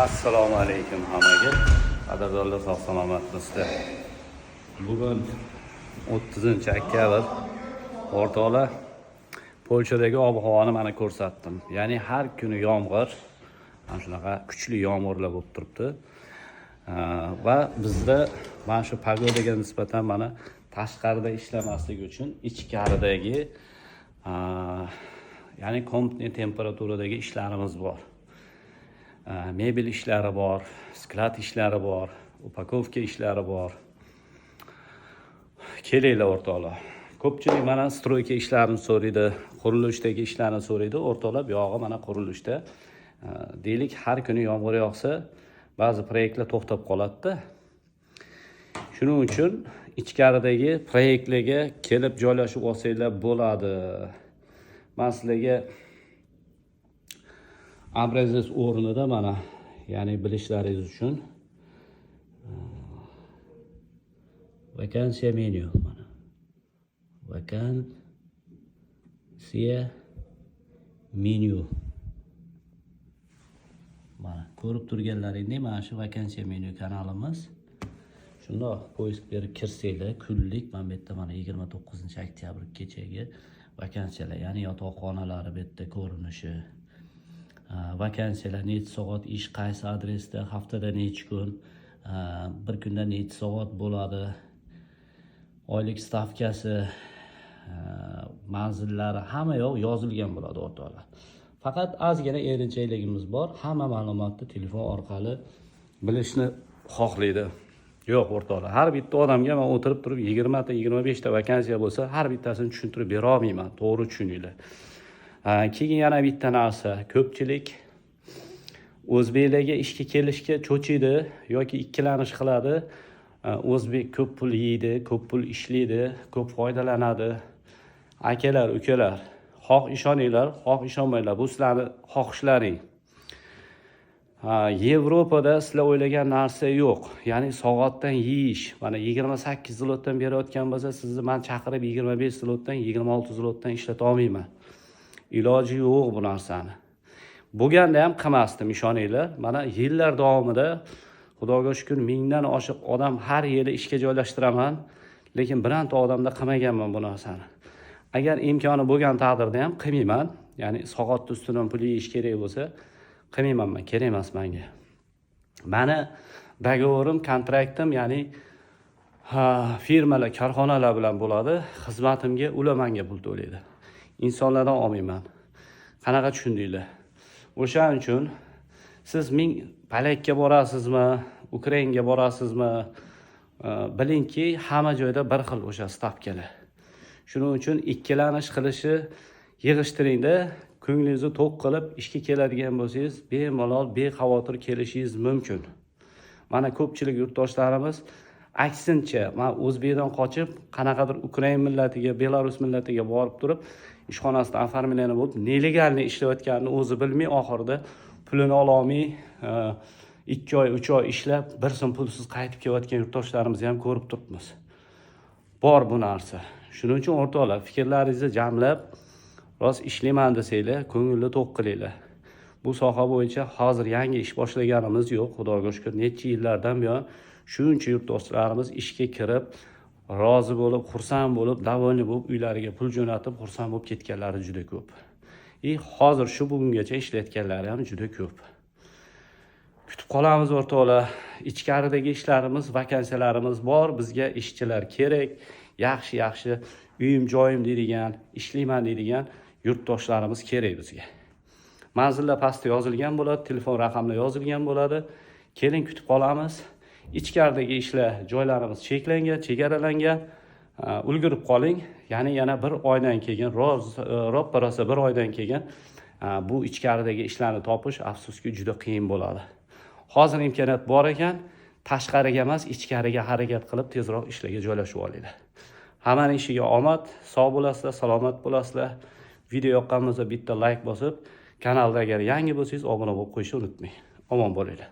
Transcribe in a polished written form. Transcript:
Assalomu alaykum hammaga. Qadrdonlar, sog' salomatmisizlar. Bugun 30-oktyabr. O'rtoqlar, Polshadagi ob-havoni mana ko'rsatdim. Ya'ni har kuni yomg'ir, mana shunaqa kuchli yomg'irlar bo'lib turibdi. Va bizda mana shu pagodaga nisbatan mana tashqarida ishlamaslik uchun ichkaridagi ya'ni komnatniy temperaturadagi ishlarimiz bor. Mebel ishlari bor, sklad ishlari bor, upakovka ishlari bor. Kelinglar o'rtoqlar. Ko'pchilik mana stroyka ishlarini so'raydi, qurilishdagi ishlarni so'raydi. O'rtoqlar, bu yog'i mana qurilishda deylik har kuni yomg'ir yog'sa, ba'zi proyektlar to'xtab qoladi-da. Shuning uchun ichkaridagi proyektlarga kelib joylashib olsanglar bo'ladi. Men sizlarga obrazes o'rnida mana, ya'ni bilishlaringiz uchun vakansiya menyu mana. Vakansiya menyu. Mana ko'rib turganlaringdek, mana shu vakansiya menyu kanalimiz. Shundoq poisk berib kirsanglar, kunlik mana bu yerda mana 29-oktyabr kechagi vakansiyalar, ya'ni yotoqxonalari bu yerda ko'rinishi. Vakansiyalar, necha soat ish, qaysi adresda, haftada necha kun, bir kunda necha soat bo'ladi, oylik stavkasi, manzillari hamma yoq yozilgan bo'ladi o'rtoqlar. Faqat ozgina erinchoqligimiz bor. Hamma ma'lumotni telefon orqali bilishni xohlaydi. Yo'q o'rtoqlar, har bitta odamga men o'tirib turib 20 ta, 25 ta vakansiya bo'lsa, har bittasini tushuntirib bera olmayman. To'g'ri tushuninglar. Keyin yana bitta narsa, ko'pchilik o'zbeklarga ishga kelishga cho'chiydi yoki ikkilanish qiladi. O'zbek ko'p pul yeydi, ko'p pul ishlaydi, ko'p foydalanadi. Akalar, ukalar, xoh ishoninglar, xoh ishonmanglar, bu sizlarning xohishlaring. Yevropada sizlar o'ylagan narsa yo'q. Ya'ni soatdan yeyish. Mana 28 zlotdan berayotgan bo'lsa, sizni men chaqirib 25 zlotdan, 26 zlotdan ishlata olmayman. Iloji yo'q bu narsani. Bo'lganda ham qilmasdim, ishoninglar. Mana yillar davomida Xudoga shukr, mingdan oshiq odam har yili ishga joylashtiraman, lekin birorta odamda qilmaganman bu narsani. Agar imkoni bo'lgan taqdirda ham qilmayman. Ya'ni soat ustidan pul yeyish kerak bo'lsa, qilmayman men, kerak emas menga. Meni dogovorim, kontraktim, ya'ni firmalar, korxonalar bilan bo'ladi. Xizmatimga ular menga pul to'laydi. İnsanlardan olmayman. Qanaqa tushundinglar? O'shaning uchun siz ming palakka borasizmi, Ukrainaga borasizmi, bilingki, hamma joyda bir xil o'sha stavkalar. Shuning uchun ikkilanish qilishi yig'ishtiringda, ko'nglingizni to'q qilib ishga keladigan bo'lsangiz, bemalol, bexavotir kelishingiz mumkin. Mana ko'pchilik yurtdoshlarimiz aksincha, men O'zbekdan qochib, qanaqadir Ukraina millatiga, Belarus millatiga borib turib, ishxonasida oformleniya bo'lib, nelegalni ishlayotganini o'zi bilmay, oxirida pulini ola olmay, 2 oy, 3 oy ishlab, bir so'm pulsiz qaytib kelayotgan yurtdoshlarimizni ham ko'rib turibmiz. Bor bu narsa. Shuning uchun o'rtoqlar, fikrlaringizni jamlab, rost ishlayman desanglar, ko'ngilni to'q qilinglar. Bu soha bo'yicha hozir yangi ish boshlaganimiz yo'q, Xudoga shukr, necha yillardan buyon shuncha yurtdoshlarimiz ishga kirib, rozi bo'lib, xursand bo'lib, davoli bo'lib, uylariga pul jo'natib, xursand bo'lib ketganlari juda ko'p. Hozir shu bugungacha ishlayotganlari ham juda ko'p. Kutib qolamiz o'rtoqlar. Ichkaridagi ishlarimiz, vakansiyalarimiz bor, bizga ishchilar kerak. Yaxshi uyim, joyim deydigan, ishlayman deydigan yurtdoshlarimiz kerak bizga. Manzillar pastda yozilgan bo'ladi, telefon raqamlar yozilgan bo'ladi. Keling, kutib qolamiz. Ichkaridagi ishlar joylarimiz cheklangan, chegaralangan. Ulgurib qoling. Ya'ni yana bir oydan keyin, ro'pparasi bir oydan keyin bu ichkaridagi ishlarni topish afsuski juda qiyin bo'ladi. Hozir imkoniyat bor ekan, tashqariga emas, ichkariga harakat qilib tezroq ishlarga joylashib olinglar. Hammaning ishiga omad, sog' bo'lasizlar, salomat bo'lasizlar. Video yoqqan bo'lsa bitta like bosib, kanalga agar yangi bo'lsangiz obuna bo'lib qo'yishni unutmang. Omon bo'linglar.